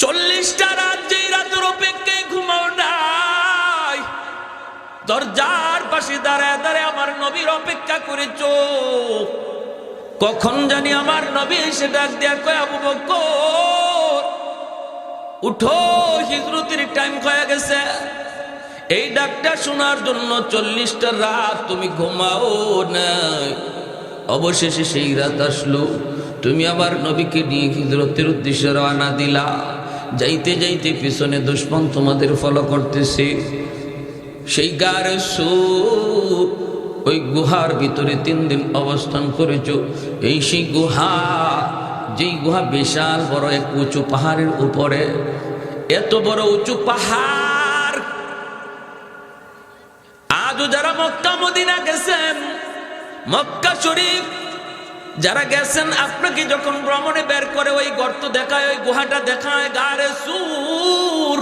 40টা রাত যেই রাতের অপেক্ষায় ঘুমাও নাই, দরজার পাশে দাঁড়ায় দাঁড়ায় আমার নবীর অপেক্ষা করেছো। কখন জানি আমার নবী এসে ডাক দেয়া কয়, আবু বকর উঠো, হিজরতের টাইম হয়ে গেছে। এই ডাকটা শোনার জন্য 40টা রাত তুমি ঘুমাও নাই। অবশেষে সেই রাত আসলো, তুমি আবার নবীকে নিয়ে হিজরতের উদ্দেশ্যে রওনা দিলা। যাইতে যাইতে পিছনে দুশমন তোমাদের ফলো করতেছে। সেই গারে সুর, ওই গুহার ভিতরে 3 দিন অবস্থান করেছো। এই সেই গুহা, যেই গুহা বিশাল বড় এক উঁচু পাহাড়ের উপরে। এত বড় উঁচু পাহাড়, আজও যারা মক্কা মদিনা গেছেন, মক্কা শরীফ যারা গেছেন, আপনাকে যখন ভ্রমণে বের করে ওই গর্ত দেখায়, ওই গুহাটা দেখায়, গারে সুর,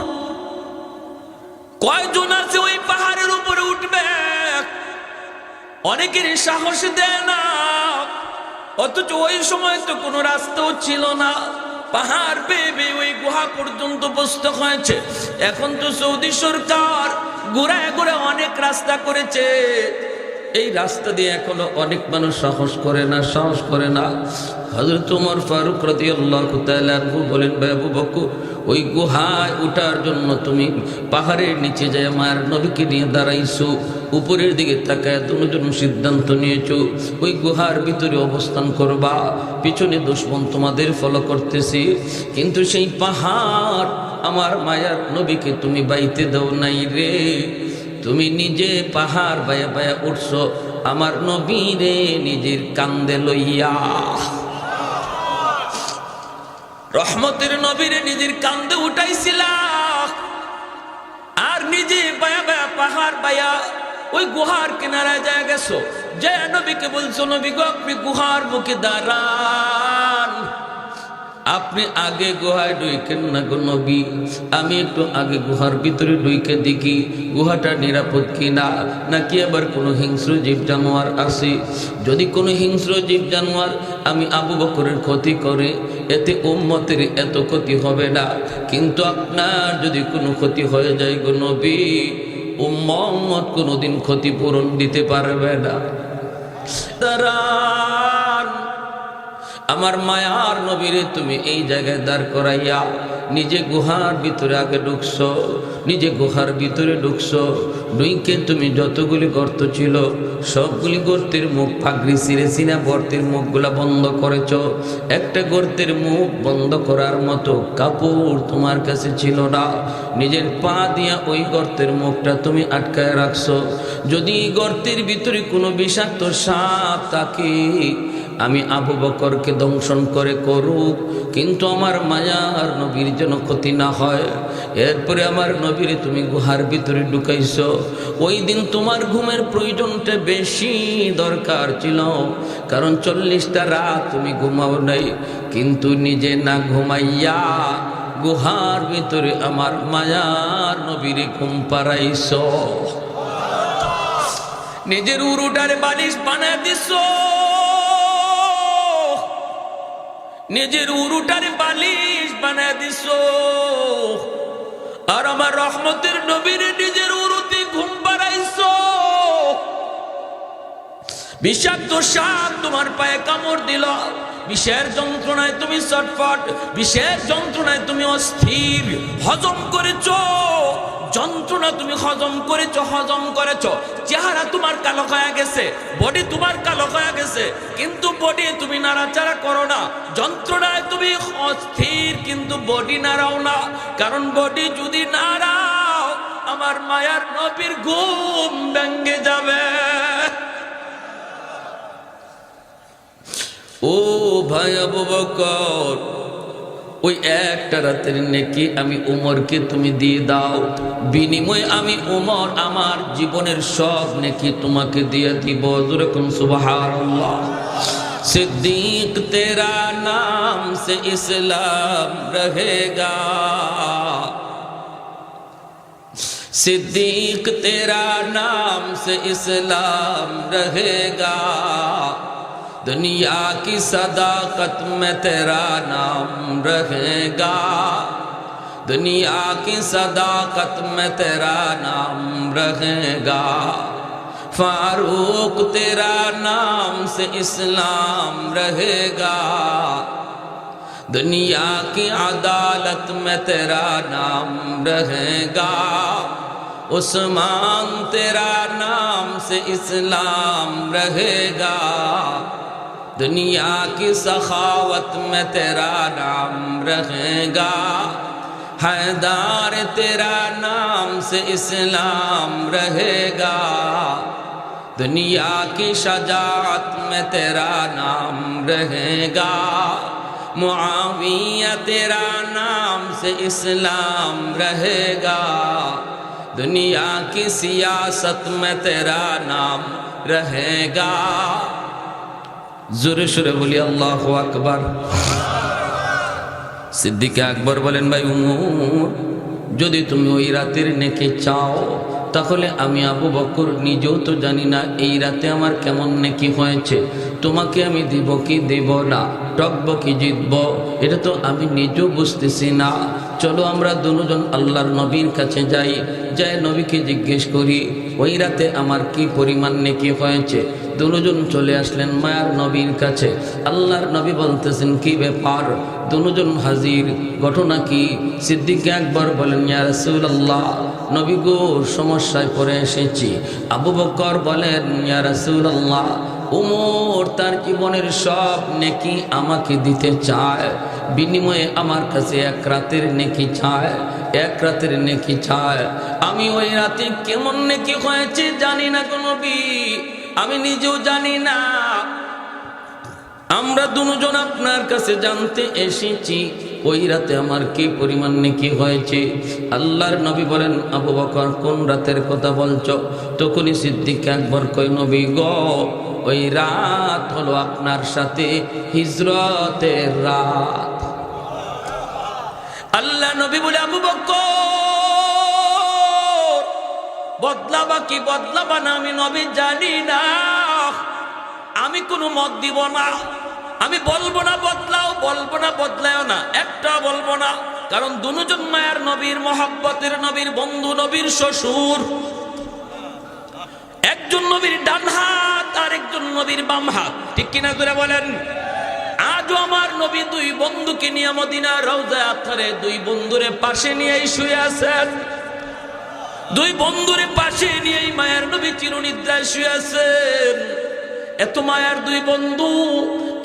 কয়জন আছে ওই পাহাড়ের উপরে উঠবে? অনেকের সাহস দেয় না। অথচ ওই সময় তো কোনো রাস্তাও ছিল না, পাহাড় বেয়ে বেয়ে ওই গুহা পর্যন্ত বসতে হয়েছে। এখন তো সৌদি সরকার ঘুরায় ঘুরে অনেক রাস্তা করেছে, এই রাস্তা দিয়ে এখনো অনেক মানুষ সাহস করে না। হযরত ওমর ফারুক রাদিয়াল্লাহু তাআলা আনহু বলেন, ভাই আবু বকর, ওই গুহায় ওঠার জন্য তুমি পাহাড়ের নিচে যায় মায়ের নবীকে নিয়ে দাঁড়াইছো, উপরের দিকে তাকায় দুজন সিদ্ধান্ত নিয়েছো ওই গুহার ভিতরে অবস্থান করবা। পিছনে দুশমন তোমাদের ফলো করতেছি, কিন্তু সেই পাহাড় আমার মায়ার নবীকে তুমি বাইতে দাও নাই রে। তুমি নিজে পাহাড় বায়া বায়া উঠছো আমার নবীরে নিজের কান্দে লইয়া। রহমতের নবীরে নিজের কান্দে উঠাইছিলা, আর নিজে বায়া বায়া পাহাড় বায়া ওই গুহার কিনারায় যায় গেছো। যে নবীকে বলছো, নবী গো আপনি গুহার মুখে দাঁড়ান, আপনি আগে গুহায় ঢুকেন না গো নবী, আমি একটু আগে গুহার ভিতরে ঢুকে দেখি গুহাটা নিরাপদ কিনা, নাকি আবার কোনো হিংস্র জীব জানোয়ার আছে। যদি কোনো হিংস্র জীব জানোয়ার আমি আবু বকরের ক্ষতি করে, এতে উম্মতের এত ক্ষতি হবে না, কিন্তু আপনার যদি কোনো ক্ষতি হয়ে যায় গো নবী, উম্মত কোনোদিন ক্ষতিপূরণ দিতে পারবে না। দাঁড়ান, আমার মায়ার নবীরে তুমি এই জায়গায় দাঁড় করাইয়া নিজে গুহার ভিতরে আগে ঢুকছো, নিজে গুহার ভিতরে ঢুকছো, ঢুকে তুমি যতগুলি গর্ত ছিল সবগুলি গর্তের মুখ ফাগরি ছিঁড়ে চিনা গর্তের মুখগুলা বন্ধ করেছ। একটা গর্তের মুখ বন্ধ করার মতো কাপড় তোমার কাছে ছিল না, নিজের পা দিয়া ওই গর্তের মুখটা তুমি আটকায় রাখছো। যদি গর্তের ভিতরে কোনো বিষাক্ত সাপ থাকে, আমি আবু বকরকে দংশন করে করুক, কিন্তু আমার মায়ার নবীর যেন ক্ষতি না হয়। এরপরে আমার নবীরে তুমি গুহার ভিতরে ঢুকাইছো। ওই দিন তোমার ঘুমের প্রয়োজনটা বেশি দরকার ছিল, কারণ 40টা রাত তুমি ঘুমাও নাই, কিন্তু নিজে না ঘুমাইয়া গুহার ভিতরে আমার মায়ার নবীরে ঘুম পাড়াইছো। নিজের উরুটারে বালিশ বানায় দিছো, নিজের উরুটারে বালিশ বানায় দিছো, আর আমার রহমতের নবীরে নিজের উরুতে ঘুম পাড়াইছো। বিষাক্ত সাপ তোমার পায়ে কামড় দিল, বিষের যন্ত্রণায় তুমি ছটফট, বিষের যন্ত্রণায় তুমি অস্থির, হজম করেছো, যন্ত্রণা তুমি হজম করেছো, চেহারা তোমার কালো হয়ে গেছে, বডি তোমার কালো হয়ে গেছে, কিন্তু বডি তুমি নাড়াচাড়া করো না। যন্ত্রণায় তুমি অস্থির, কিন্তু বডি নাড়াও না, কারণ বডি যদি নাড়াও আমার মায়ার নবীর ঘুম ভেঙে যাবে। ও ভাই আবু বকর, ওই একটা রাতের নেকি আমি উমরকে তুমি দিয়ে দাও, বিনিময়ে আমি উমর আমার জীবনের সব নেকি তোমাকে দিয়ে দিব। যেরকম সুবহানাল্লাহ। सिद्दीक तेरा नाम से इस्लाम रहेगा, सिद्दीक तेरा नाम से इस्लाम रहेगा, दुनिया की सदाकत में तेरा नाम रहेगा, दुनिया की सदाकत में तेरा नाम रहेगा, फारूक तेरा नाम से इस्लाम रहेगा, दुनिया की अदालत में तेरा नाम रहेगा, उस्मान तेरा नाम से इस्लाम रहेगा, दुनिया की सखावत में तेरा नाम रहेगा, हैदर तेरा नाम से इस्लाम रहेगा, दुनिया की शजाअत में तेरा नाम रहेगा, मुआविया तेरा नाम से इस्लाम रहेगा, दुनिया की सियासत में तेरा नाम रहेगा। जोरे शोरे बोली अल्लाहु আকবার। সিদ্দিক আকবর বলেন, ভাই উমর, যদি তুমি ওই রাতের নেকি চাও তাহলে আমি আবু বকর নিজেও তো জানি না এই রাতে আমার কেমন নেকি হয়েছে, তোমাকে আমি দিব কি দেব না, টকব কি জিতব, এটা তো আমি নিজেও বুঝতেছি না। চলো আমরা দুজন আল্লাহর নবীর কাছে যাই, যাই নবীকে জিজ্ঞেস করি ওই রাতে আমার কি পরিমাণ নেকি হয়েছে। দুজন চলে আসলেন মায়ার নবীর কাছে। আল্লাহর নবী বলতেছেন, কি ব্যাপার? দুজন হাজির, ঘটনা কি? সিদ্দিক আকবর বলেন, ইয়া রাসূলুল্লাহ, নবী গো সমস্যায় পড়ে এসেছি। আবু বকর বলেন, ইয়া রাসূলুল্লাহ, উমর তার জীবনের সব নেকি আমাকে দিতে চায়, বিনিময়ে আমার কাছে এক রাতের নেকি চায়, এক রাতের নেকি চায়। আমি ওই রাতে কেমন নেকি হয়েছে জানি না গো নবী, আমি নিজেও জানি না। আমরা দুজন আপনার কাছে জানতে এসেছি ওই রাতে আমার কি পরিমাণ নেকি হয়েছে। আল্লাহর নবী বলেন, আবু বকর কোন রাতের কথা বলছো? তখনই সিদ্দিক আকবর কয়, নবী গো, ওই রাত হলো আপনার সাথে হিজরতের রাত। আল্লাহ নবী বলে, আবু বকর বদলাবা কি বদলাবা না আমি নবী জানি না, আমি কোনো মত দিব না, আমি বলবো না বদলাও, বলবো না বদলাও না, একটা বলবো না। কারণ দুজন মায়ার নবীর মহব্বতের নবীর বন্ধু, নবীর শ্বশুর, একজন নবীর ডান হাত আর একজন নবীর বাম হাত, ঠিক কিনা করে বলেন? আজও আমার নবী দুই বন্ধুকে নিয়ে মদিনার রওজায়ে আতহারে দুই বন্ধুরে পাশে নিয়েই শুয়ে আছেন, দুই বন্ধুরে পাশে নিয়েই মায়ার নবী চিরনিদ্রায় শুয়ে আছেন। এত মায়ার দুই বন্ধু,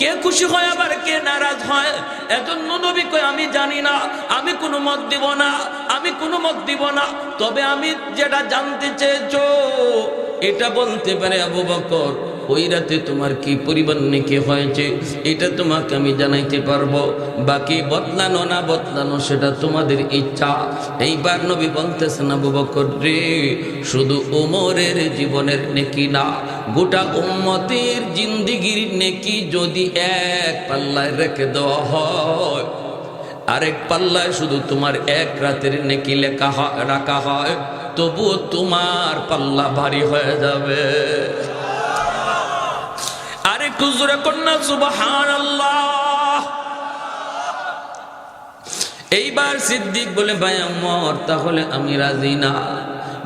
কে খুশি হয় আবার কে নারাজ হয়। এজন্য নবী কয়, আমি জানি না, আমি কোনো মত দিব না, আমি কোনো মত দিব না, তবে আমি যেটা জানতে চেয়েছো এটা বলতে পারে আবু বকর, ওই রাতে তোমার কি পরিমাণ নেকি হয়েছে এটা তোমাকে আমি জানাইতে পারবো, বাকি বদলানো না বদলানো সেটা তোমাদের ইচ্ছা। এইবার নবী বলতেছেন, আবু বকর রে, শুধু ওমরের জীবনের নেকি না, গোটা উম্মতের জিন্দেগির নেকি যদি এক পাল্লায় রেখে দেওয়া হয়, আরেক পাল্লায় শুধু তোমার এক রাতের নেকি রাখা হয়, তবুও তোমার পাল্লা ভারী হয়ে যাবে। আরেকটু জোরে কন্যা সুবহানাল্লাহ। এইবার সিদ্দিক বলে, ভাই আমার তাহলে আমি রাজি না।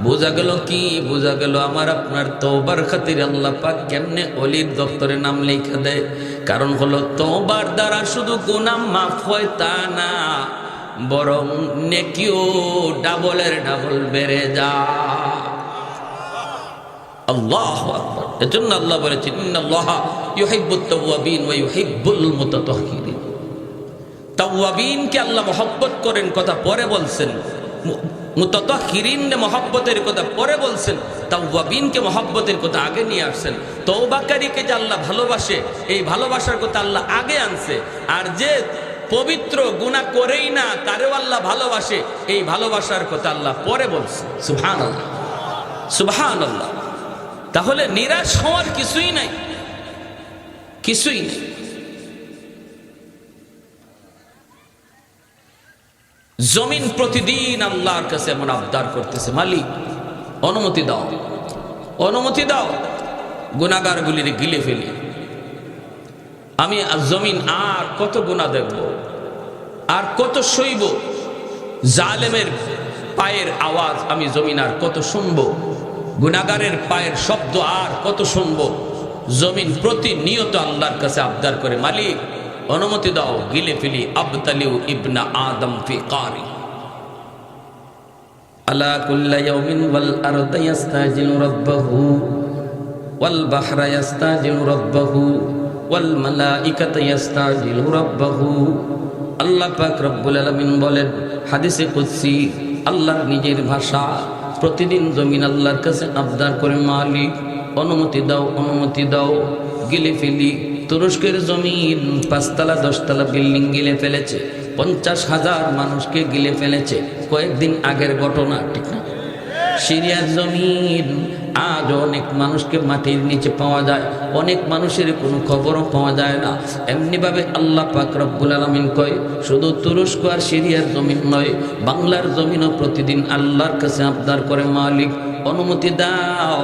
বোঝা গেল কি? বোঝা গেল আমার আপনার তওবার খাতিরে আল্লাহ পাক কেমনে ওলির দপ্তরে নাম লেখা দেয়। কারণ হলো তওবার দ্বারা শুধু গুনাহ মাফ হয় তা না, বরং নেকিও ডাবলের ডাবল বেড়ে যায়। আল্লাহু আকবার। এজন্য আল্লাহ বলেছেন, ইন্নাল্লাহা ইউহিব্বুত তাওয়াবিন ওয়া ইউহিব্বুল মুতাতাহহিরিন। তাওয়াবিনকে আল্লাহ মহব্বত করেন, কথা পরে বলছেন। মুতাতাহহিরিনকে মহব্বতের কথা পরে বলছেন, তাওয়াবিনকে মহব্বতের কথা আগে নিয়ে আসছেন। তওবাকারীকে যে আল্লাহ ভালোবাসে, এই ভালোবাসার কথা আল্লাহ আগে আনছে। আর যে পবিত্র গুনাহ করেই না তারেও আল্লাহ ভালোবাসে, এই ভালোবাসার কথা আল্লাহ পরে বলছে। সুবহানাল্লাহ, সুবহানাল্লাহ। তাহলে নিরাশ হওয়ার কিছুই নাই, কিছুই নেই। জমিন প্রতিদিন আল্লাহর কাছে এমন আবদার করতেছে, মালিক অনুমতি দাও, অনুমতি দাও, গুনাহগারগুলির গিলে ফেলি। আমি জমিন আর কত গুনাহ দেখব, আর কত সইব, জালেমের পায়ের আওয়াজ আমি জমিন আর কত শুনবো, গুনাহগারের পায়ের শব্দ আর কত শুনবো। জমিন প্রতিনিয়ত আল্লাহর কাছে আবদার করে, মালিক অনুমতি দাও গিলে ফেলি, আবতালিউ ইবনা আদম ফি কারি। আলা কুল্লা ইয়াউমিন ওয়াল আরদু ইস্তাজিলু রাব্বাহু ওয়াল বাহরা ইস্তাজিলু রাব্বাহু ওয়াল মালাইকাতু ইস্তাজিলু রাব্বাহু। আল্লাহ পাক রব্বুল আলামিন বলেন হাদিসে কুদসি, আল্লাহর নিজের ভাষা, প্রতিদিন জমিন আল্লাহর কাছে আবদার করে, মালিক অনুমতি দাও, অনুমতি দাও গিলে ফেলি। তুরস্কের জমিন 5 তলা 10 তলা বিল্ডিং গিলে ফেলেছে, 50,000 মানুষকে গিলে ফেলেছে, কয়েকদিন আগের ঘটনা, ঠিক না? সিরিয়ার জমিন আজ অনেক মানুষকে মাটির নিচে পাওয়া যায়, অনেক মানুষের কোনো খবরও পাওয়া যায় না। এমনিভাবে আল্লাহ পাক রব্বুল আলামিন কয়, শুধু তুরস্ক আর সিরিয়ার জমিন নয়, বাংলার জমিনও প্রতিদিন আল্লাহর কাছে আবদার করে, মালিক অনুমতি দাও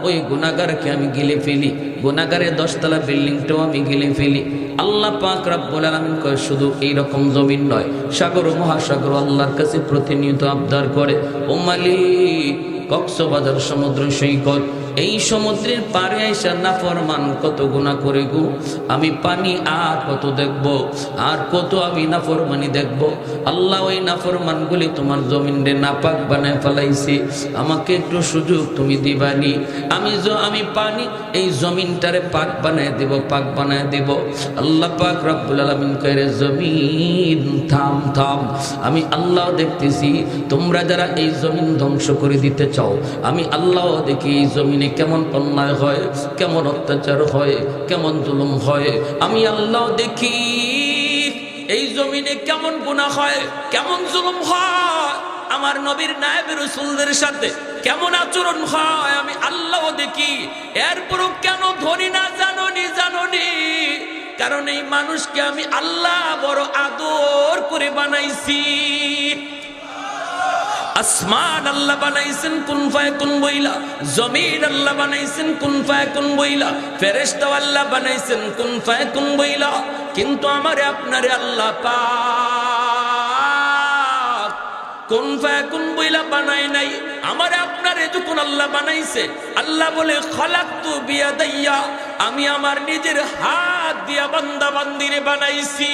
ওই গুনাহগারকে আমি গিলে ফেলি, গুনাহগারের 10 তলা বিল্ডিংটাও আমি গিলে ফেলি। আল্লাহ পাক রব্বুল আলামিন কয়, শুধু এইরকম জমিন নয়, সাগর ও মহাসাগর আল্লাহর কাছে প্রতিনিয়ত আবদার করে, ও মালিক কক্সবাজার সমুদ্র সৈকত, এই সমুদ্রের পারে আইসা নাফরমান কত গুনাহ করে গো, আমি পানি আর কত দেখব, আর কত আমি নাফরমানি দেখব। আল্লাহ ওই নাফরমানগুলি তোমার জমিনে নাপাক বানায় ফেলাইছি, আমাকে একটু সুযোগ তুমি দিবানি, আমি পানি এই জমিনটারে পাক বানায় দেব, পাক বানায় দেব। আল্লাহ পাক রব্বুল আলামিন কয়, জমিন থাম থাম, আমি আল্লাহ দেখতেছি তোমরা যারা এই জমিন ধ্বংস করে দিতে চাও, আমি আল্লাহ দেখি এই জমিনে কেমন অন্যায় হয়, কেমন অত্যাচার হয়, কেমন জুলুম হয়, আমি আল্লাহ দেখি এই জমিনে কেমন গুনাহ হয়, কেমন জুলুম হয়, আমার নবীর নায়েব রাসূলদের সাথে কেমন আচরণ হয়, আমি আল্লাহ দেখি। এরপরও কেন ধরি না জানোনি, কারণ এই মানুষকে আমি আল্লাহ বড় আদর করে বানাইছি। আসমান আল্লাহ বানাইছেন কুন ফায়াকুন বইলা, জমিন আল্লাহ বানাইছেন কুন ফায়াকুন বইলা, ফেরেশতা আল্লাহ বানাইছেন কুন ফায়াকুন বইলা, কিন্তু আমারে আপনারে আল্লাহ পাক কুন ফায়াকুন বইলা বানায় নাই। আমারে আপনারে যখন আল্লাহ বানাইছে, আল্লাহ বলে খলাকতু বিয়াদাইয়া, আমি আমার নিজের হাত দিয়া বান্দা বান্দিরে বানাইছি।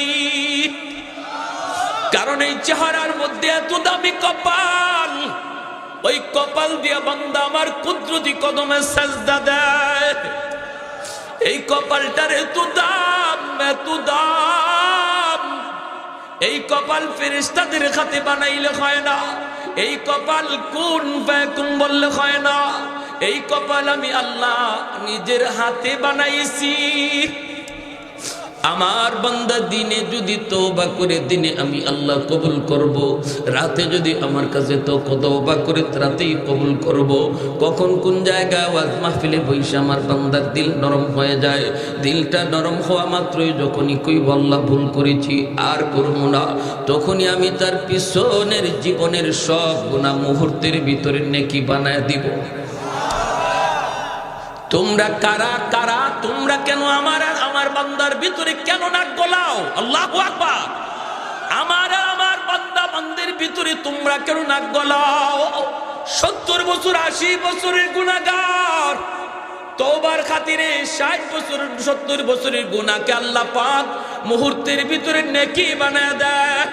কারণ এই চেহারার মধ্যে এত দামি কপাল, ওই কপাল দিয়া বান্দা আমার কুদরতি কদমে সাজদা দেয়। এই কপালটার এত দাম, এত দাম, এই কপাল ফেরেশতাদের হাতে বানাইলে হয় না, এই কপাল কুন ফায়াকুন বললে হয় না, এই কপাল আমি আল্লাহ নিজের হাতে বানাইছি। আমার বান্দা দিনে যদি তওবা করে, দিনে আমি আল্লাহ কবুল করব, রাতে যদি আমার কাছে তো তওবা করে রাতেই কবুল করব। কখন কোন জায়গায় ওয়াজ মাহফিলে বইসা আমার বান্দার দিল নরম হয়ে যায়, দিলটা নরম হওয়া মাত্রই যখনই কইব আল্লাহ ভুল করেছি আর করব না, তখনই আমি তার পিছনের জীবনের সব গুনাহ মুহূর্তের ভিতরে নেকি বানায় দিব। তোমরা কারা কারা, তোমরা কেন আমার আর আমার বান্দার ভিতরে কেন নাক গলাও? আল্লাহু আকবার। আমার আর আমার বান্দা বান্দির ভিতরে তোমরা কেন নাক গলাও? 70 বছর 80 বছরের গুনাহগার তওবার খাতিরে 60 বছর 70 বছরের গুনাহকে আল্লাহ পাক মুহূর্তের ভিতরে নেকি বানায় দেয়।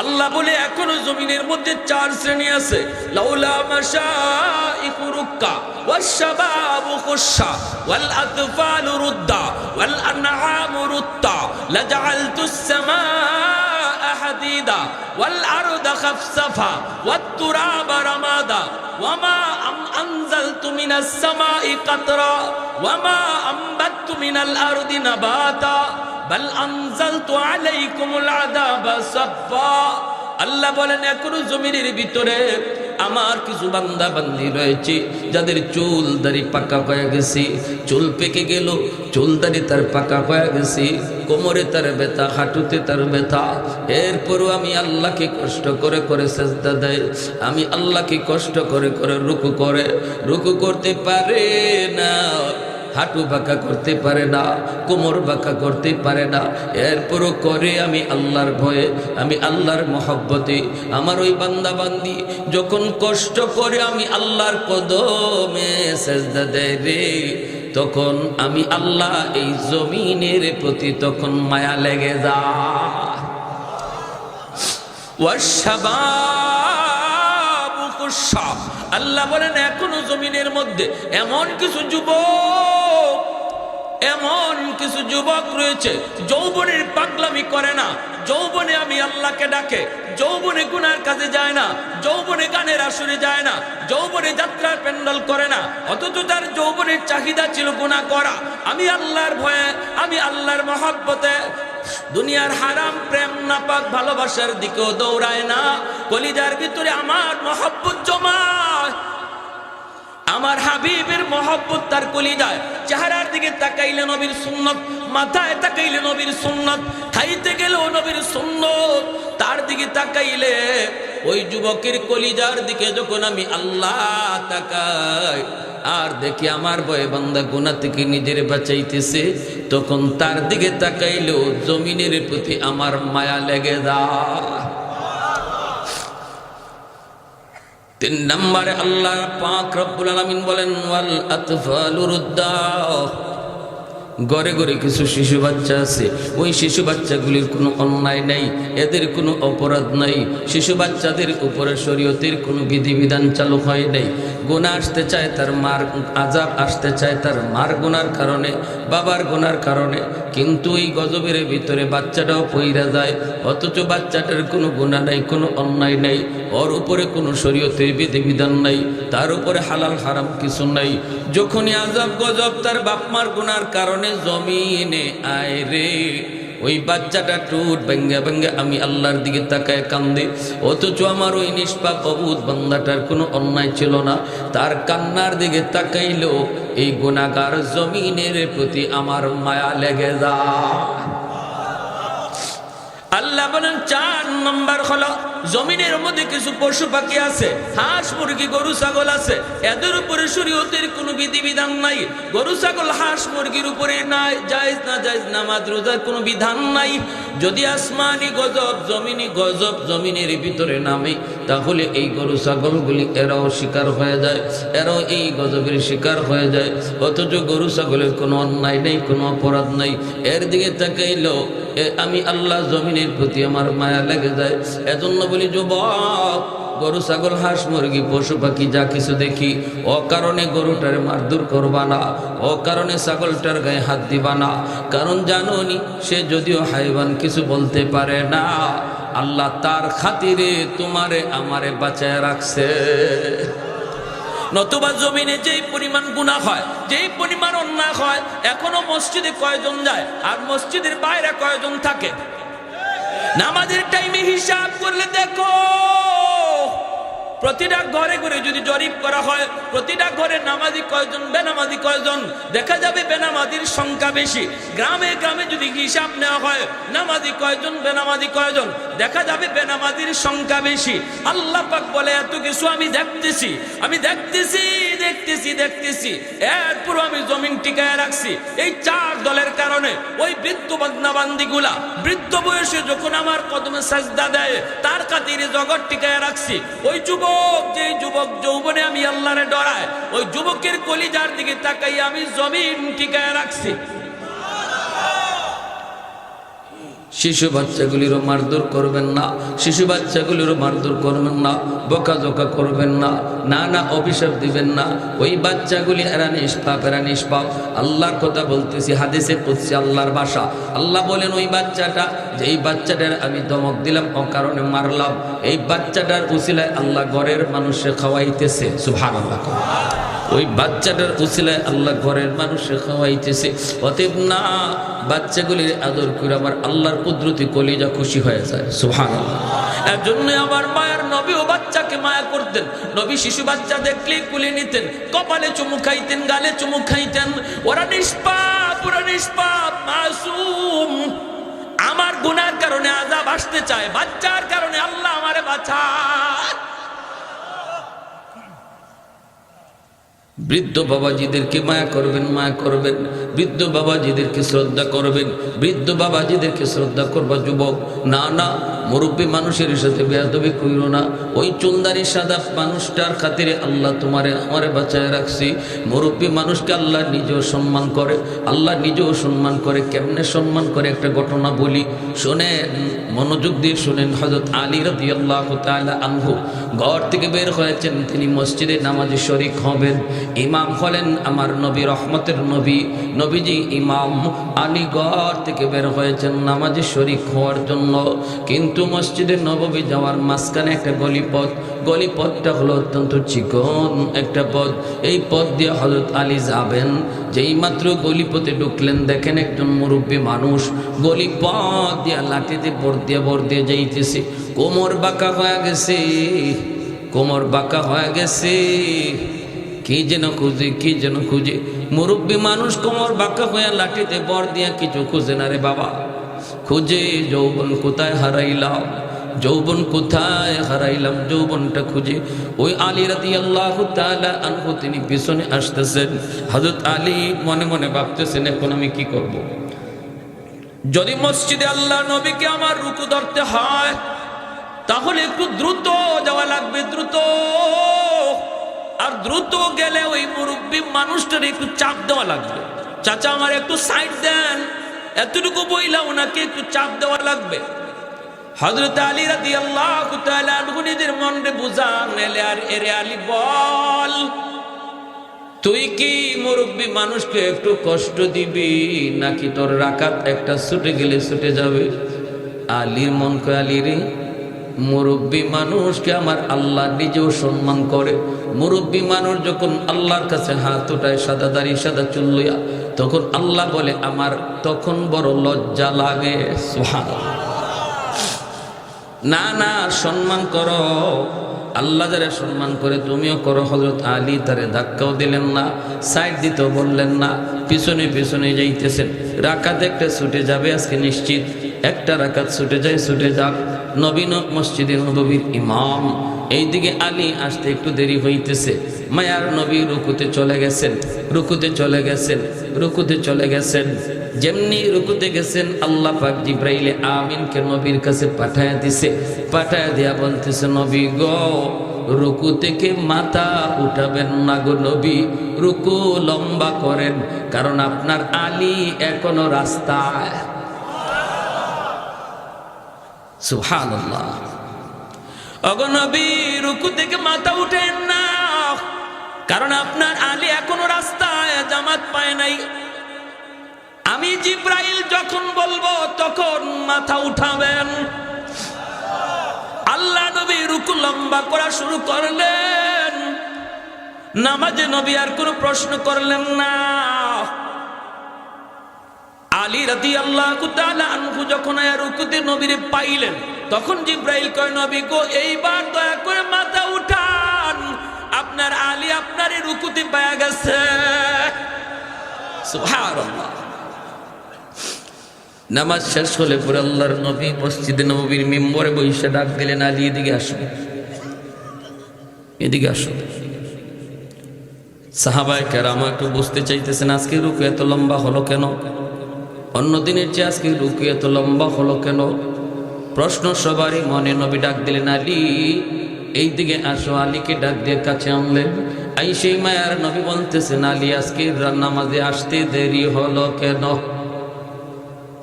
আল্লাহ বলে এখনো জমিনের মধ্যে 4 শ্রেণী আছে, লাউলা মাশাইকু রুক্কা ওয়াশ-শাবাবু খুশা ওয়াল আতফালু রুদ্দা ওয়াল আনআমু রুত্তা লাজআলতুস সামাআ হাদিদা ওয়াল আরদা খাফসাফা ওয়াত তুরাবা রামাদা ওয়ামা আনজালতু মিনাস সামাই কাতরা ওয়ামা আমবাততু মিনাল আরদি নাবাতা বাল আনজালতু আলাইকুমুল আযাবা সাফা। আল্লাহ বলেন এখনো জমিনের ভিতরে আমার কিছু বান্দা বান্দি রয়েছে যাদের চুল দাড়ি পাকা হয়ে গেছে, চুল পেকে গেল, চুল দাড়ি তার পাকা হয়ে গেছে, কোমরে তার ব্যথা, হাঁটুতে তার ব্যথা, এরপরও আমি আল্লাহকে কষ্ট করে করে সেজদা দেয়, আমি আল্লাহকে কষ্ট করে করে রুকু করে, রুকু করতে পারে না, হাঁটু বাঁকা করতে পারে না, কোমর বাঁকা করতে পারে না, এরপরও করে আমি আল্লাহর ভয়ে, আমি আল্লাহর মহব্বতে। আমার ওই বান্দা বান্দি যখন কষ্ট করে আমি আল্লাহর কদমে সেজদা দেয় রে, তখন আমি আল্লাহ এই জমিনের প্রতি তখন মায়া লেগে যায়। আল্লাহ বলেন এখনো জমিনের মধ্যে এমন কিছু যুবক রয়েছে যৌবনের পাগলামি করে না, যৌবনে আমি আল্লাহকে ডাকে, যৌবনে গুনার কাজে যায় না, যৌবনে গানের আসরে যায় না, যৌবনে যাত্রার প্যান্ডেল করে না, অথচ তার যৌবনের চাহিদা ছিল গুনাহ করা। আমি আল্লাহর ভয়ে, আমি আল্লাহর মহব্বতে দুনিয়ার হারাম প্রেম নাপাক ভালোবাসার দিকেও দৌড়ায় না, কলিজার ভিতরে আমার মহব্বত জমায়, আমার হাবিবের মহব্বত তার কলিজায়। চেহারার দিকে তাকাইলে নবীর সুন্নত, মাথায় তাকাইলে নবীর সুন্নত, খাইতে গেলেও নবীর সুন্নত, তার দিকে তাকাইলে ওই যুবকের কলিজার দিকে যখন আমি আল্লাহ তাকাই আর দেখি আমার ভয়ে বান্দা গুনাহ থেকে নিজের বাঁচাইতেছে, তখন তার দিকে তাকাইলেও জমিনের প্রতি আমার মায়া লেগে যায়। 3 নম্বরে আল্লাহ পাক রব্বুল আলামিন বলেন ওয়াল আতফালু রুদ্দাহ, ঘরে ঘরে কিছু শিশু বাচ্চা আছে, ওই শিশু বাচ্চাগুলির কোনো অন্যায় নাই, এদের কোনো অপরাধ নাই, শিশু বাচ্চাদের উপরে শরীয়তের কোনো বিধিবিধান চালু হয় নাই। গুনাহ আসতে চায় তার মার, আযাব আসতে চায় তার মার গুনার কারণে, বাবার গুনার কারণে, কিন্তু এই গজবের ভিতরে বাচ্চাটাও পইরা যায়, অথচ বাচ্চাটার কোনো গুনাহ নাই, কোনো অন্যায় নাই, ওর উপরে কোনো শরীয়তের বিধিবিধান নাই, তার উপরে হালাল হারাম কিছু নাই। যখনই আযাব গজব তার বাপ মার গুনার কারণে জমিনে আয় রে, ওই বাচ্চাটা টুট ভেঙ্গে ভেঙ্গে আমি আল্লাহর দিকে তাকায় কান্দে, অথচ আমার ওই নিষ্পাপ অবুধ বান্দাটার কোনো অন্যায় ছিল না, তার কান্নার দিকে তাকাইলো এই গুনাহগার জমিনের প্রতি আমার মায়া লেগে যায়। আল্লাহ বলেন 4 নম্বর হলো জমিনের মধ্যে কিছু পশু পাখি আছে, হাঁস মুরগি গরু ছাগল আছে, এদের উপরে শরীয়তের কোনো বিধিবিধান নাই। গরু ছাগল হাঁস মুরগির উপরে নাই জায়েজ না জায়েজ নামাজ রোজার কোনো বিধান নাই। যদি আসমানি গজব জমিনি গজব জমিনের ভিতরে নামে, তাহলে এই গরু ছাগলগুলি এরাও শিকার হয়ে যায়, এরাও এই গজবের শিকার হয়ে যায়, অথচ গরু ছাগলের কোনো অন্যায় নেই, কোনো অপরাধ নাই। এর দিকে তাকাইলো আমি আল্লাহ জমিনের প্রতি আমার মায়া লেগে যায়। এজন্য বলি যুবক, গরু ছাগল হাঁস মুরগি পশু পাখি যা কিছু দেখি, ও কারণে গরুটার মারধর করবা না, ও কারণে ছাগলটার গায়ে হাত দিবা না, কারণ জানোনি সে যদিও হাইওয়ান কিছু বলতে পারে না, আল্লাহ তার খাতিরে তোমারে আমারে বাঁচায় রাখছে। নতুবা জমিনে যেই পরিমাণ গুনাহ হয়, যেই পরিমাণ অন্যায় হয়, এখনো মসজিদে কয়জন যায় আর মসজিদের বাইরে কয়জন থাকে? নামাজের টাইমে হিসাব করলে দেখো, প্রতিটা ঘরে ঘরে যদি জরিপ করা হয়, প্রতিটা ঘরে নামাজি কয়জন, বেনামাজি কয়জন, দেখা যাবে বেনামাজির সংখ্যা বেশি। গ্রামে গ্রামে যদি হিসাব নেওয়া হয় নামাজি কয়জন বেনামাজি কয়জন, দেখা যাবে বেনামাজির সংখ্যা বেশি। আল্লাহ পাক বলে এত কিছু আমি দেখতেছি, আমি দেখতেছি দেখতেছি দেখতেছি, এরপর আমি জমিন টিকায় রাখছি এই 4 দলের কারণে। ওই বৃদ্ধ বান্দা বান্দিগুলা বৃদ্ধ বয়সে যখন আমার কদমে সাজদা দেয়, তার খাতিরে জগৎ টিকায় রাখছি। ওই যুবক, যে যুবক যৌবনে আমি আল্লাহরে ডরায়, ওই যুবকের কলিজার দিকে তাকাই আমি জমিন টিকায় রাখছি। শিশু বাচ্চাগুলিরও মারধর করবেন না, শিশু বাচ্চাগুলিরও মারধর করবেন না, বকাঝকা করবেন না, না না অভিশাপ দিবেন না। ওই বাচ্চাগুলি এরা নিষ্পাপ, এরা নিষ্পাপ। আল্লাহর কথা বলতেছি, হাদিসে কুদসি আল্লাহর ভাষা। আল্লাহ বলেন ওই বাচ্চাটা, যেই বাচ্চাটার আমি ধমক দিলাম ও কারণে মারলাম, এই বাচ্চাটার উসিলায় আল্লাহ ঘরের মানুষে খাওয়াইতেছে। সুবহানাল্লাহ। ওই বাচ্চাটার উসিলায় আল্লাহ ঘরের মানুষে খাওয়াইতেছে। অতএব না, বাচ্চাগুলির আদর করে আমার আল্লাহর কুদরতি কলিজা খুশি হয়ে যায়। সুবহানাল্লাহ। এর জন্য আমার মায়ের নবী ও বাচ্চাকে মায়া করতেন। নবী শিশু বাচ্চা দেখলেই কুলে নিতেন, কপালে চুমু খাইতেন, গালে চুমু খাইতেন। ওরা নিষ্পাপ, ওরা নিষ্পাপ, মাসুম। আমার গুনার কারণে আযাব আসতে চায়, বাচ্চার কারণে আল্লাহ আমারে বাঁচায়। বৃদ্ধ বাবাজিদেরকে মায়া করবেন, মায়া করবেন। বৃদ্ধ বাবাজিদেরকে শ্রদ্ধা করবেন, বৃদ্ধ বাবাজিদেরকে শ্রদ্ধা করবা যুবক। না না, মুরব্বী মানুষের সাথে বেয়াদবি কইরো না। ওই চুলদারি সাদা মানুষটার খাতিরে আল্লাহ আমারে বাঁচায় রাখছি। মুরব্বী মানুষকে আল্লাহ নিজেও সম্মান করে, আল্লাহ নিজেও সম্মান করে। কেমনে সম্মান করে একটা ঘটনা বলি, শোনেন, মনোযোগ দিয়ে শোনেন। হযরত আলী রাদিয়াল্লাহু তাআলা আনহু ঘর থেকে বের হয়েছেন, তিনি মসজিদে নামাজে শরীক হবেন। ইমাম হলেন আমার নবী, রহমতের নবী, নবীজি ইমাম। আলী ঘর থেকে বের হয়েছেন নামাজে শরীক হওয়ার জন্য, কিন্তু মসজিদে নববী যাওয়ার মাঝখানে একটা গলিপথ, গলিপথটা হলো অত্যন্ত চিকন একটা পথ। এই পথ দিয়ে হযরত আলী যাবেন। যেই মাত্র গলিপথে ঢুকলেন, দেখেন একজন মুরব্বী মানুষ গলিপথ দিয়া লাঠিতে ভর দিয়ে যাইতেছে। কোমর বাঁকা হয়ে গেছে, কোমর বাঁকা হয়ে গেছে। কি যেন খুঁজে, কি যেন খুঁজে। মুরব্বী মানুষ কোমর বাঁকা হয়ে লাঠিতে ভর দিয়া কিছু খুঁজে না রে বাবা, খুঁজে যৌবন কোথায় হারাইলাম, যৌবন কোথায় হারাইলাম, যৌবনটা খুঁজে। ওই আলী রাদিয়াল্লাহু তাআলা আনহু তিনি পিছনে আসতেছেন। হযরত আলী মনে মনে ভাবতেছেন, এখন আমি কি করব? যদি মসজিদে আল্লাহ নবীকে আমার রুকু ধরতে হয়, তাহলে একটু দ্রুত যাওয়া লাগবে, দ্রুত। আর দ্রুত গেলে ওই মুরব্বী মানুষটার একটু চাপ দেওয়া লাগবে। চাচা আমার একটু সাইড দেন, এতটুকু বইলা ওনাকে একটু চাপ দেওয়া লাগবে। হযরত আলী রাদিয়াল্লাহু তাআলা আনহু নিজের মনে বুঝান, এরে আলী বল, তুই কি মুরব্বী মানুষকে একটু কষ্ট দিবি, নাকি তোর রাকাত একটা ছুটে গেলে ছুটে যাবে? আলীর মন কয়, আলী রে, মুরব্বী মানুষকে আমার আল্লাহ নিজেও সম্মান করে। মুরব্বী মানুষ যখন আল্লাহর কাছে হাত উঠায় সাদা দাড়ি সাদা চুল লইয়া, তখন আল্লাহ বলে আমার তখন বড় লজ্জা লাগে। সুবহানাল্লাহ। না না, সম্মান করো, আল্লাহ যারা সম্মান করে তুমিও করো। হযরত আলী তারে ধাক্কাও দিলেন না, সাইড দিতেও বললেন না, পিছনে পিছনে যাইতেছেন। রাকাত একটা ছুটে যাবে আজকে নিশ্চিত, একটা রাকাত ছুটে যায়, ছুটে যাক। নবী মসজিদে নববীর ইমাম, এইদিকে আলী আসতে একটু দেরি হইতেছে। মায়ার নবী রুকুতে চলে গেছেন, রুকুতে চলে গেছেন, রুকুতে চলে গেছেন। যেমনি রুকুতে গেছেন, আল্লাহ পাক জিবরাইলে আমিনকে নবীর কাছে পাঠায়া দিছে। পাঠায়া দিয়া বলতেছে, নবী গো, রুকু থেকে মাথা উঠাবেন না গো নবী, রুকু লম্বা করেন, কারণ আপনার আলী এখনো রাস্তায়। সুবহানাল্লাহ। ওগো নবী, রুকু থেকে মাথা উঠেন না, কারণ আপনার আলী এখনো রাস্তায়, জামাত পায় নাই। আমি জিবরাইল যখন বলবো তখন মাথা উঠাবেন। আল্লাহ নবী রুকু লম্বা করা শুরু করলেন। নামাজে নবী আর কোনো প্রশ্ন করলেন না। আলী রাদিয়াল্লাহু তাআলা আনহু যখন রুকুতে নবীরে পাইলেন, তখন জিবরাইল কয়, নবী গো, এইবার দয়া করে মাথা উঠান, আপনার আলী আপনার রুকুতে পায়া গেছে। সুবহানাল্লাহ। নামাজ শেষ হলে পরে আল্লাহর নবী মসজিদে নববীর মিম্বরে বসে ডাক দিলেন, আলী এদিকে আসো, এদিকে আসো। সাহাবায়ে কেরাম একটু বুঝতে চাইতেছেন, আজকে রুকু এত লম্বা হলো কেন, অন্য দিনের চেয়ে আজকে রুকু এত লম্বা হলো কেন? প্রশ্ন সবারই মনে। নবী ডাক দিলেন, আলী এইদিকে আসো। আলীকে ডাক দিয়ে কাছে আনলেন। সেই মায়ার নবী বলতেছেন, আলী আজকে নামাজে আসতে দেরি হলো কেন?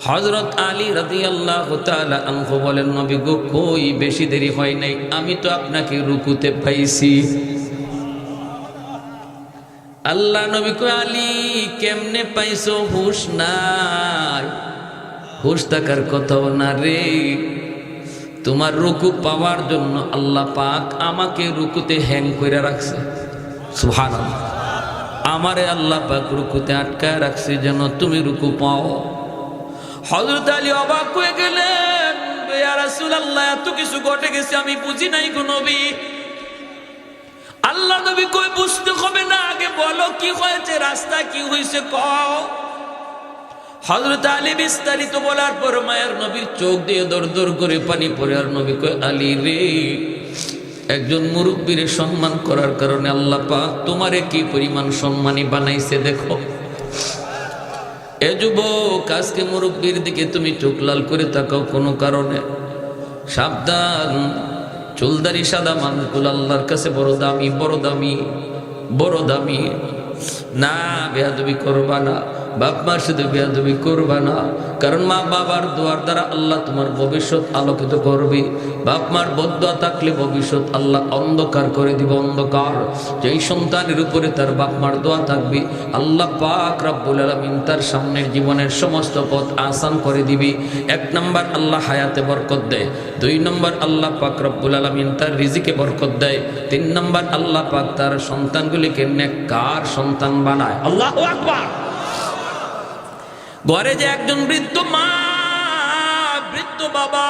হযরত আলী রাদিয়াল্লাহু তাআলা আনহু বলেন, নবী গো, কই বেশি দেরি হয় নাই, আমি তো আপনাকে রুকুতে পাইছি। আল্লাহ নবী কয়, আলী কেমনে পাইছো? হুশ নাই, হুশ থাকার কথাও না রে। তোমার রুকু পাওয়ার জন্য আল্লাহ পাক আমাকে রুকুতে হ্যাং করে রাখছে। সুবহানাল্লাহ। আমারে আল্লাহ পাক রুকুতে আটকায় রাখছে যেন তুমি রুকু পাও। হযরত আলী অবাক হয়ে গেলেন, ইয়া রাসূলুল্লাহ, এত কিছু ঘটে গেছে আমি বুঝি নাই গো নবী। আল্লাহ নবী কই, বুঝতে হবে না, আগে বলো কি হয়েছে, রাস্তা কি হয়েছে কও। হযরত আলী বিস্তারিত বলার পর মায়ের নবীর চোখ দিয়ে দর দর করে পানি পড়ে। আর নবী কয়, আলী রে, একজন মুরব্বীর সম্মান করার কারণে আল্লাহ পাক তোমারে কি পরিমাণ সম্মানী বানাইছে দেখো। এ যুবক, আজকে মুরব্বীর দিকে তুমি চোখ লাল করে তাকাও কোনো কারণে, সাবধান। চুলদারি সাদা মানকুল আল্লাহর কাছে বড় দামি, বড় দামি, বড় দামি। না, বেয়াদবি করবা না, বাপ মার সাথে বেয়াদবি করবা না, কারণ মা বাবার দোয়ার দ্বারা আল্লাহ তোমার ভবিষ্যৎ আলোকিত করবে। বাপ মার বদদোয়া থাকলে ভবিষ্যৎ আল্লাহ অন্ধকার করে দিবে, অন্ধকার। যেই সন্তানের উপরে তার বাপ মার দোয়া থাকবে, আল্লাহ পাক রব্বুল আলামিন তার সামনের জীবনের সমস্ত পথ আসান করে দিবে। 1 নম্বর আল্লাহ হায়াতে বরকত দেয়, 2 নম্বর আল্লাহ পাক রব্বুল আলামিন তার রিজিকে বরকত দেয়, 3 নম্বর আল্লাহ পাক তার সন্তানগুলিকে নেককার সন্তান বানায়। আল্লাহু আকবার। ঘরে যে একজন বৃদ্ধ মা, বৃদ্ধ বাবা,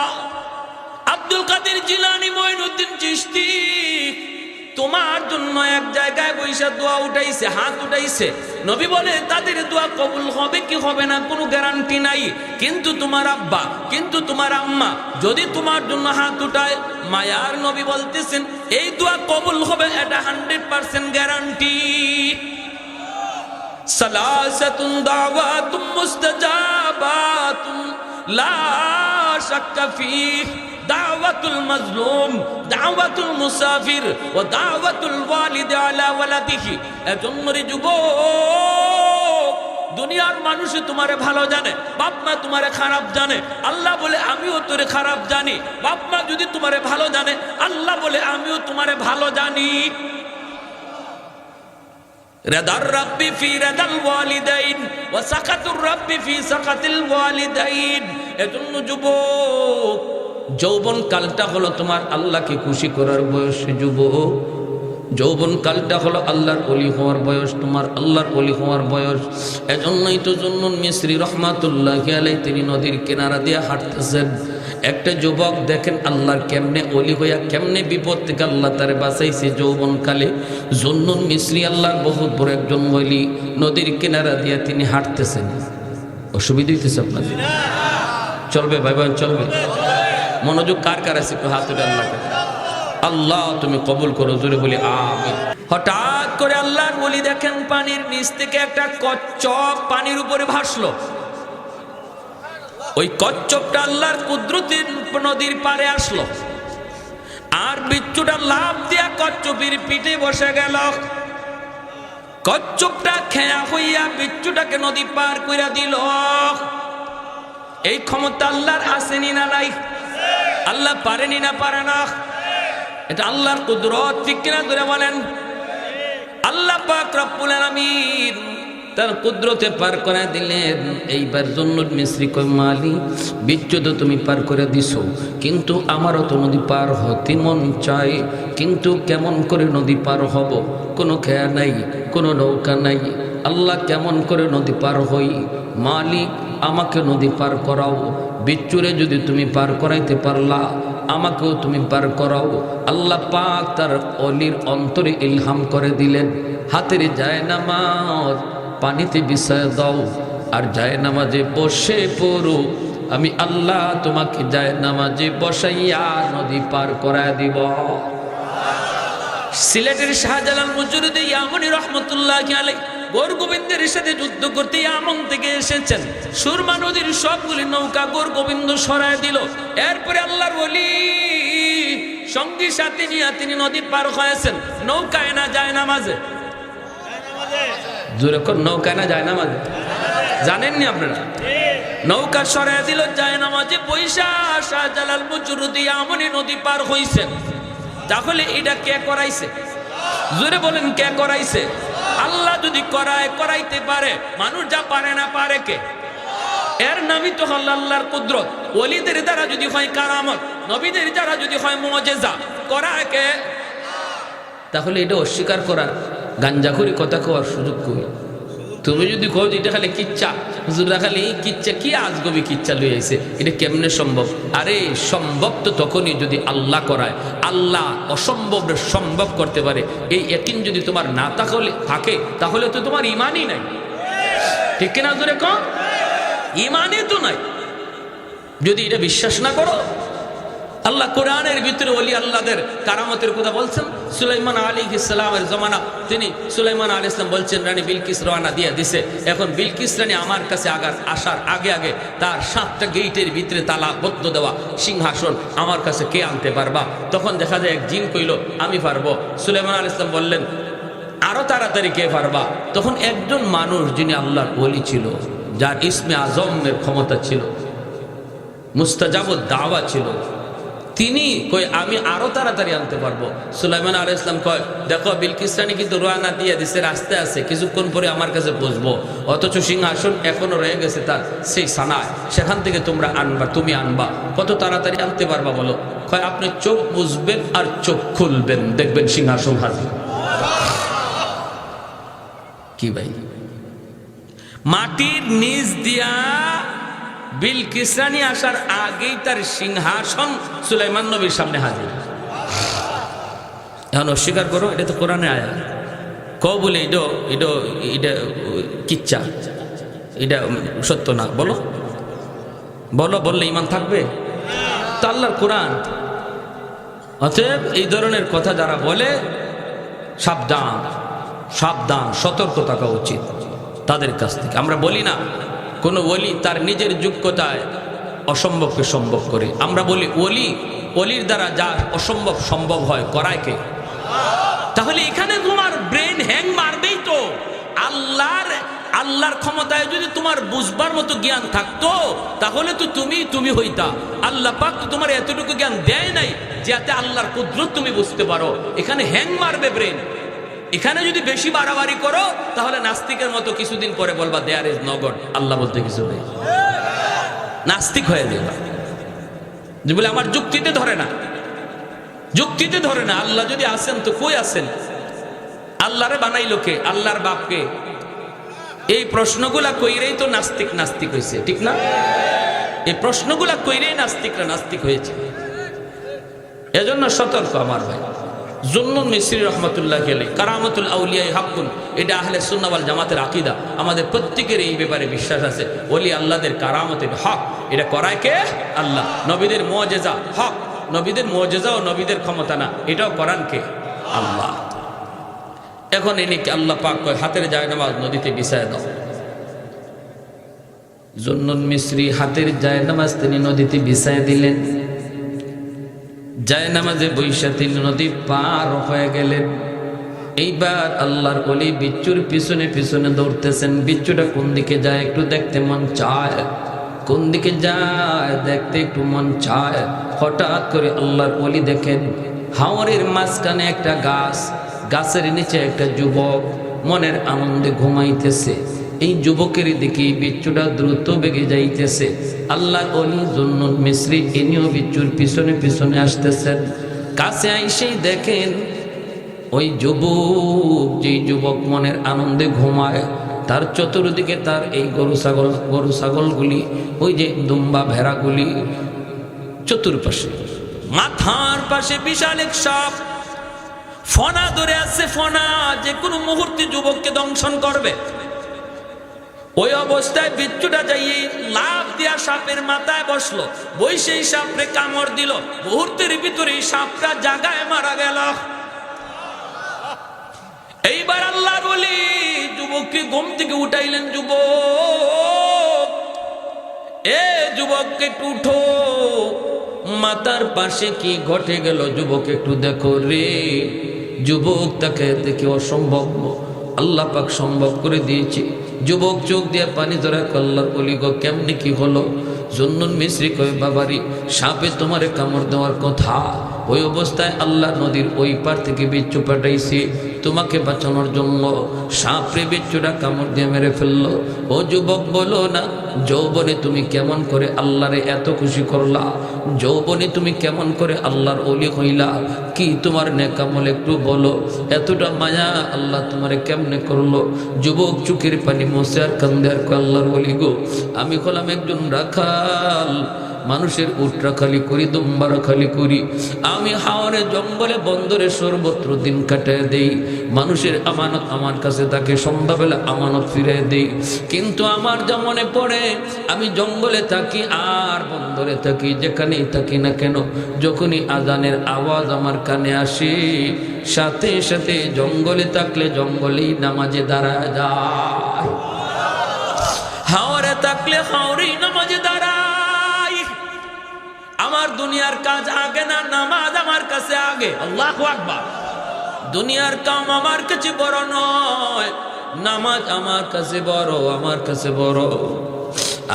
আব্দুল কাদের জিলানী, মঈনুদ্দিন চিশতি তোমার জন্য এক জায়গায় বৈশা দোয়া উঠাইছে, হাত উঠাইছে। নবী বলে তাদের দোয়া কবুল হবে কি হবে না কোনো গ্যারান্টি নাই, কিন্তু তোমার আব্বা, কিন্তু তোমার আম্মা যদি তোমার জন্য হাত উঠায়, মায়ার নবী বলতেছেন এই দোয়া কবুল হবে, এটা 100% গ্যারান্টি। সালাসাতুন দাওয়াতুম মুস্তাজাবাতুম লা শাক্কা ফীহ, দাওয়াতুল মাজলুম, দাওয়াতুল মুসাফির ওয়া দাওয়াতুল ওয়ালিদ আলা ওয়ালাদিহি। এজন্য রে যুবক, দুনিয়ার মানুষ তোমারে ভালো জানে, বাপ মা তোমারে খারাপ জানে। আল্লাহ বলে আমিও তোরে খারাপ জানি। বাপ মা যদি তোমারে ভালো জানে, আল্লাহ বলে আমিও তোমারে ভালো জানি। রিদার রাব্বি ফি রিদাল ওয়ালিদাইন ওয়া সাকাতুর রাব্বি ফি সাকাতিল ওয়ালিদাইন। এজন্য যুবক, যৌবন কালটা হলো তোমার আল্লাহকে খুশি করার বয়স। যুবক, যৌবন কালটা হলো আল্লাহর ওলি হওয়ার বয়স, তোমার আল্লাহর ওলি হওয়ার বয়স। এজন্যই তো জুন্নুন মিসরি রহমাতুল্লাহি আলাইহি তিনি নদীর কিনারা দিয়ে হাঁটতেছেন। একটা যুবক দেখেন আল্লাহর কেমনে ওলি হইয়া কেমনে বিপদ থেকে আল্লাহ তারে বাঁচাইছে যৌবন কালে। জুন্নুন মিসরি আল্লাহর বহুত বড় একজন ওলি, নদীর কিনারা দিয়ে তিনি হাঁটতেছেন। অসুবিধা হইতেছে আপনাদের? চলবে ভাই ভাই, চলবে। মনোযোগ কার কার আছে একটু হাত উঠে আল্লাহকে। আল্লাহ তুমি কবুল করো, জোরে বলি আমিন। হঠাৎ করে আল্লাহর ওলি দেখেন পানির নিচ থেকে একটা কচ্ছপ পানির উপরে ভাসলো। ওই কচ্ছপটা আল্লাহর কুদরতের নদীর পারে আসলো, আর বিচ্ছুটা লাফ দিয়া কচ্ছপের পিঠে বসে গেল। কচ্ছপটা খেয়া হইয়া বিচ্ছুটাকে নদী পার কইরা দিল। এই ক্ষমতা আল্লাহর আসেনি না নাই? আল্লাহ পারেনি না পারে না? এটা আল্লাহর কুদরত, ঠিক কিনা ধরে বলেন? আল্লাহ পাক রব্বুল আলামিন তার কুদরতে পার করে দিলেন। এইবার জুন্নুন মিসরি কই মালি, বিচ্ছু তো তুমি পার করে দিছো, কিন্তু আমারও তো নদী পার হতে মন চাই, কিন্তু কেমন করে নদী পার হব? কোনো খেয়া নাই, কোনো নৌকা নাই। আল্লাহ কেমন করে নদী পার হই? মালিক আমাকে নদী পার করাও। বিচ্ছুরে যদি তুমি পার করাইতে পারলা, আমাকেও তুমি পার করাও। আল্লাহ পাক তার অলির অন্তরে ইলহাম করে দিলেন, হাতের জায়নামাজ পানিতে বিছায় দাও, আর জায়নামাজে বসে পড়ো, আমি আল্লাহ তোমাকে জায়নামাজে বসাইয়া নদী পার করায় দিব। সিলেটের শাহজালাল মুজরিদি ইয়ামানি রহমতুল্লাহি আলাইহি গোর গোবিন্দের সাথে যুদ্ধ করতে ইয়ামন থেকে এসেছেন। সুরমা নদীর সবগুলি নৌকা গোর গোবিন্দ সরায় দিল। এরপরে আল্লাহর ওলি সঙ্গী সাথী নিয়ে তিনি নদী পার হয়েছেন। নৌকায় না জায়নামাজে? যেরকম নৌকায় না জায়নামাজে? জানেননি আপনারা? নৌকা সরায় দিল, জায়নামাজে পয়সা শাহজালাল মুজরিদি ইয়ামানি নদী পার হইছেন। তাহলে এটা কে করাইছে? জোরে বলেন, কে করাইছে? আল্লাহ যদি করাইতে পারে, মানুষ যা পারে না পারে কে? এর নামই তো হল আল্লাহর কুদরত। ওলিদের দ্বারা যদি হয় কারামত, নবীদের দ্বারা যদি হয় মুআজিজা, করায় কে? তাহলে এটা অস্বীকার করা, গাঞ্জাখুরি কথা কোয়ার সুযোগ কই? তুমি যদি কও এটা খালি কিচ্ছা, হুজুররা খালি কিচ্ছা, কি আজগবি কিচ্ছা লই আইছে, এটা কেমনে সম্ভব? আরে সম্ভব তো তখনই যদি আল্লাহ করায়। আল্লাহ অসম্ভবের সম্ভব করতে পারে, এই ইয়াকিন যদি তোমার না থাকে, তাহলে তো তোমার ইমানই নাই। ঠিক কিনা জোরে কও? ইমানই তো নাই। যদি এটা বিশ্বাস না করো, আল্লাহ কোরআনের ভিতরে ওলি আল্লাহদের কারামতের কথা বলছেন। সুলাইমান আলাইহিস সালামের জমানা, তিনি সুলাইমান আলাইহিস সালাম বলছেন রানী বিলকিস রওনা দিয়ে দিছে। এখন বিলকিস রানী আমার কাছে আসার আগে আগে তার 7টা গেটের ভিতরে তালাবদ্ধ দেওয়া সিংহাসন আমার কাছে কে আনতে পারবা? তখন দেখা যায় এক জিন কইল আমি পারবো। সুলাইমান আলাইহিস সালাম বললেন আরো তাড়াতাড়ি কে পারবা? তখন একজন মানুষ যিনি আল্লাহর ওলি ছিল, যার ইসমে আজমের ক্ষমতা ছিল, মুস্তাজাবুদ দাওয়া ছিল, তিনি কই আমি আরো তাড়াতাড়ি আনতে পারবো। সুলাইমান আলাইহিস সালাম কয় দেখো বিলকিস রানী কিন্তু রওনা দিয়ে দিছে, রাস্তায় আছে, কিছুক্ষণ পরে আমার কাছে পৌঁছবো, অথচ সিংহাসন এখনো রয়ে গেছে তার সেই সানায়, সেখান থেকে তোমরা আনবা, তুমি আনবা, কত তাড়াতাড়ি আনতে পারবা বলো? কয় আপনি চোখ বুঝবেন আর চোখ খুলবেন, দেখবেন সিংহাসন হাজির। কি ভাই, মাটির নিচ দিয়া বিলকিস রানী আসার আগেই তার সিংহাসন সুলাইমান নবীর সামনে হাজির। এখন অস্বীকার করো, এটা তো কোরআনে আয়াত। কও বলে এটা কিচ্ছা, এটা সত্য না, বলো বলো, বললে ইমান থাকবে তো? আল্লাহর কোরআন। অতএব এই ধরনের কথা যারা বলে সাবধান, সাবধান, সতর্ক থাকা উচিত তাদের কাছ থেকে। আমরা বলি না কোন ওলি তার নিজের যোগ্যতায় অসম্ভবকে সম্ভব করে, আমরা বলি ওলির দ্বারা যা অসম্ভব সম্ভব হয় করায় কে? তাহলে এখানে তোমার ব্রেন হ্যাং মারবেই তো। আল্লাহর ক্ষমতায় যদি তোমার বুঝবার মতো জ্ঞান থাকতো তাহলে তো তুমি হইতা। আল্লাহ পাক তো তোমার এতটুকু জ্ঞান দেয় নাই যাতে আল্লাহর কুদরত তুমি বুঝতে পারো। এখানে হ্যাং মারবে ব্রেন। এখানে যদি বেশি বাড়াবাড়ি করো তাহলে নাস্তিকের মতো কিছুদিন পরে বলবা দেয়ার ইজ নো গড, আল্লাহ বলতে কিছু নেই, নাস্তিক হয়ে যাবে। যে বলে আমার যুক্তিতে ধরে না, যুক্তিতে ধরে না। আল্লাহ যদি আসেন তো কই আছেন? আল্লাহরে বানাইলো কে? আল্লাহর বাপকে? এই প্রশ্নগুলা কইরেই তো নাস্তিক হয়েছে, ঠিক না? এই প্রশ্নগুলা কইরেই নাস্তিকরা নাস্তিক হয়েছে। এজন্য সতর্ক আমার ভাই। জুন্নুন মিসরি রহমাতুল্লাহ আলাইহি কারামাতুল আউলিয়া হাক্কুন, এটা আহলে সুন্নাহ ওয়াল জামাতের আকীদা। আমাদের প্রত্যেকের এই ব্যাপারে বিশ্বাস আছে, ওলি আল্লাহদের কারামতের হক। এটা করায় কে? আল্লাহ। নবীদের মুআজিজা হক, নবীদের মুআজিজা ও নবীদের ক্ষমতা না, এটাও করান কে? আল্লাহ। এখন এনেকে আল্লাহ পাক কয় হাতের জায়নামাজ নদীতে বিছায় দাও। জুন্নুন মিসরি হাতের জায়নামাজ তিনি নদীতে বিছায় দিলেন। জায়নামাজে বৈশা তিনি নদী পার হয়ে গেলেন। এইবার আল্লাহর ওলি বিচ্ছুর পিছনে পিছনে দৌড়তেছেন। বিচ্ছুটা কোন দিকে যায় একটু দেখতে মন চায়, কোন দিকে যায় দেখতে একটু মন চায়। হঠাৎ করে আল্লাহর ওলি দেখেন হাওরের মাঝখানে একটা গাছ, গাছের নিচে একটা যুবক মনের আনন্দে ঘুমাইতেছে। এই যুবকের দিকে বিচ্ছুটা দ্রুত বেগে যাইতেছে। আল্লাহর ওলি জুন্নুন মিসরি ইনিও বিচ্ছুর পিছনে পিছনে আসতেছেন। কাছে আইসেই দেখেন ওই যুবক, যেই যুবক মনের আনন্দে ঘুমায়, তার চতুর্দিকে তার এই গরু ছাগলগুলি, ওই যে দুম্বা ভেড়াগুলি চতুর্পাশে। মাথার পাশে বিশাল এক সাপ ফনা ধরে আছে, ফনা যে কোনো মুহূর্তে যুবককে দংশন করবে। ওই অবস্থায় বিচ্ছুটা যাই লাফ দিয়া সাপের মাথায় বসলো, বৈশেই সাপরে কামড় দিল। মুহূর্তের ভিতরে সাপটা জাগায় মারা গেল। এইবার আল্লাহ বলি যুবককে ঘুম থেকে উঠাইলেন। যুবক, এ যুবককে একটু উঠো, মাথার পাশে কি ঘটে গেল যুবক একটু দেখো রে। যুবক তাকে দেখে অসম্ভব আল্লাহ পাক সম্ভব করে দিয়েছে। যুবক চোখ দিয়ে পানি ধরা আল্লাহর ওলি গো কেমনি কি হলো? জুন্নুন মিসরি কয় বাবারি সাপে তোমারে কামড় দেওয়ার কথা, ওই অবস্থায় আল্লাহ নদীর ওই পার থেকে বিচ্ছু পাঠাইছি তোমাকে বাঁচানোর জন্য। সাপরে বিচ্ছুটা কামড় দিয়ে মেরে ফেললো। ও যুবক বলো না, যৌবনে তুমি কেমন করে আল্লাহরে এত খুশি করলা? যৌবনে তুমি কেমন করে আল্লাহর ওলি হইলা? কি তোমার নেকামল একটু বলো। এতটা মায়া আল্লাহ তোমারে কেমনে করলো? যুবক চোখের পানি মোছে আর কান্দে আর আল্লাহর ওলি গো আমি হলাম একজন রাখাল, মানুষের উটরা খালি করি, দুম্বারা খালি করি। আমি হাওরে জঙ্গলে বন্দরে সর্বত্র দিন কাটায় দেই। মানুষের আমানত আমার কাছে থাকে, সন্ধ্যাবেলা আমানত ফিরাই দেই। কিন্তু আমার যা মনে পড়ে, আমি জঙ্গলে থাকি আর বন্দরে থাকি, যেখানেই থাকি না কেন, যখনই আজানের আওয়াজ আমার কানে আসে, সাথে সাথে জঙ্গলে থাকলে জঙ্গলেই নামাজে দাঁড়ায় যায়, হাওরে থাকলে হাওরেই নামাজে দাঁড়াই। আমার দুনিয়ার কাজ আগে না, নামাজ আমার কাছে আগে। আল্লাহু আকবার। দুনিয়ার কাম আমার কাছে বড় নয়, নামাজ আমার কাছে বড়, আমার কাছে বড়।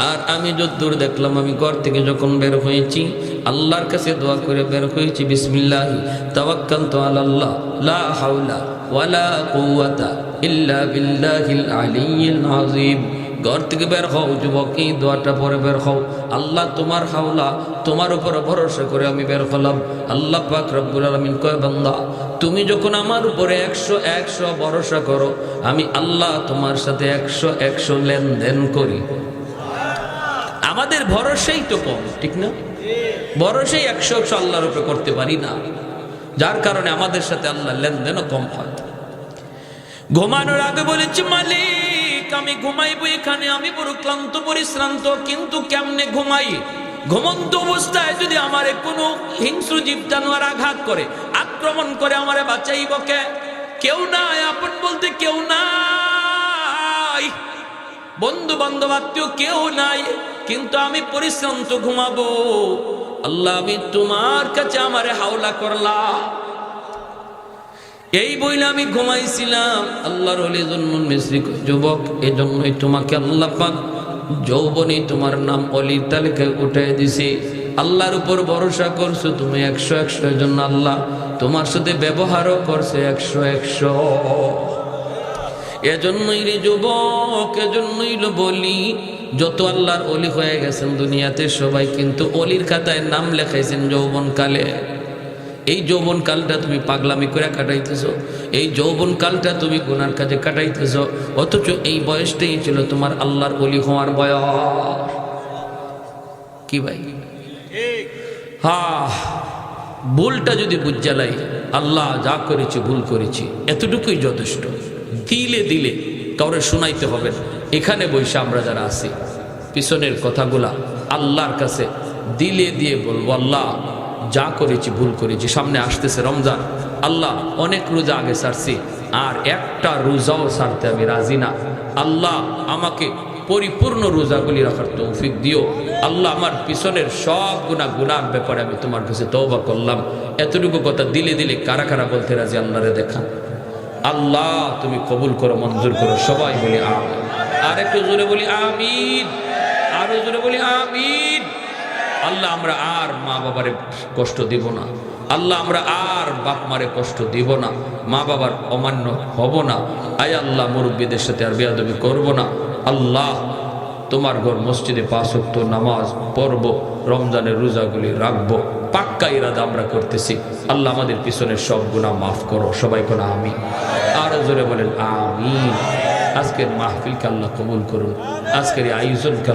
আর আমি যতদূর দেখলাম, আমি ঘর থেকে যখন বের হয়েছি, আল্লাহর কাছে দোয়া করে বের হয়েছি, বিসমিল্লাহি তাওয়াক্কালতু আলাল্লাহ লা হাওলা ওয়ালা কুওয়াতা ইল্লা বিল্লাহিল আলিয়্যিল আযীম। ঘর থেকে বের হও যুবক, এই দোয়াটা পরে বের হও। আল্লাহ তোমার হাওলা, তোমার উপর ভরসা করে আমি বের হলাম। আল্লাহ পাক রব্বুল আলামিন কয়, বান্দা তুমি যখন আমার উপরে 100 ভরসা করো, আমি আল্লাহ তোমার সাথে 100 লেনদেন করি। আমাদের ভরসাই তো কম, ঠিক না? ভরসাই 100 আল্লাহর উপরে করতে পারি না, যার কারণে আমাদের সাথে আল্লাহ লেনদেনও কম হয়। ঘুমানোর আগে বলেছি, মালিক আমি ঘুমাইবো এখানে, আমি বড় ক্লান্ত পরিশ্রান্ত, কিন্তু কেমনে ঘুমাই? ঘুমন্ত অবস্থায় যদি আমারে কোনো হিংস্র জীব জানোয়ার আঘাত করে, আক্রমণ করে, আমারে বাঁচাইব কে? কেউ নাই, আপন বলতে কেউ নাই, বন্ধু বান্ধব আত্মীয় কেউ নাই, কিন্তু আমি পরিশ্রান্ত ঘুমাবো। আল্লাহ আমি তোমার কাছে আমারে হাওলা করলাম। এই বইলে আমি ঘুমাইছিলাম। আল্লাহর ওলি জুন্নুন মিসরি, যুবক এজন্যই তোমাকে আল্লাহ পাক যৌবনে তোমার নাম অলির তালিকায় উঠাই দিছে। আল্লাহর উপর ভরসা করছো তুমি 100 জন্য আল্লাহ তোমার সাথে ব্যবহারও করছে 100। এজন্যই রে যুবক, এজন্যই বলি, যত আল্লাহর অলি হয়ে গেছেন দুনিয়াতে সবাই কিন্তু অলির খাতায় নাম লেখাইছেন যৌবনকালে। এই যৌবন কালটা তুমি পাগলামি করে কাটাইতেছো, এই যৌবন কালটা তুমি গুনার কাজে কাটাইতেছো, অথচ এই বয়সটাই ছিল তোমার আল্লাহর ওলি হওয়ার বয়স। কি ভাই? ভুলটা যদি বুঝালাই, আল্লাহ যা করেছি ভুল করেছি, এতটুকুই যথেষ্ট। দিলে দিলে কাউরে শোনাইতে হবে না। এখানে বসে আমরা যারা আছি, পিছনের কথাগুলা আল্লাহর কাছে দিলে দিয়ে বলবো, আল্লাহ যা করেছি ভুল করেছি। সামনে আসতেছে রমজান, আল্লাহ অনেক রোজা আগে ছাড়ছি, আর একটা রোজাও ছাড়তে আমি রাজি না। আল্লাহ আমাকে পরিপূর্ণ রোজাগুলি রাখার তৌফিক দিও। আল্লাহ আমার পিছনের সব গুনার ব্যাপারে আমি তোমার কাছে তওবা করলাম। এতটুকু কথা দিলে দিলে কারা কারা বলতে রাজি? আল্লাহরে দেখা। আল্লাহ তুমি কবুল করো, মঞ্জুর করো। সবাই বলি আমিন। আর একটু জোরে বলি আমিন, আরো জোরে বলি আমিন। আল্লাহ আমরা আর মা বাবারে কষ্ট দিব না, আল্লাহ আমরা আর বাপ মারে কষ্ট দিব না, মা বাবার অমান্য হব না। আয় আল্লাহ মুরব্বীদের সাথে আর বেয়াদবি করব না। আল্লাহ তোমার ঘর মসজিদে 5 ওয়াক্ত নামাজ পড়ব, রমজানের রোজাগুলি রাখবো, পাক্কা ইরাদা আমরা করতেছি। আল্লাহ আমাদের পিছনের সব গুনাহ মাফ করো। সবাই কোন আমিন, আরো জোরে বলেন আমিন। আজকের মাহফিলকে আল্লাহ কবুল করুন, আজকের এই আয়োজনকে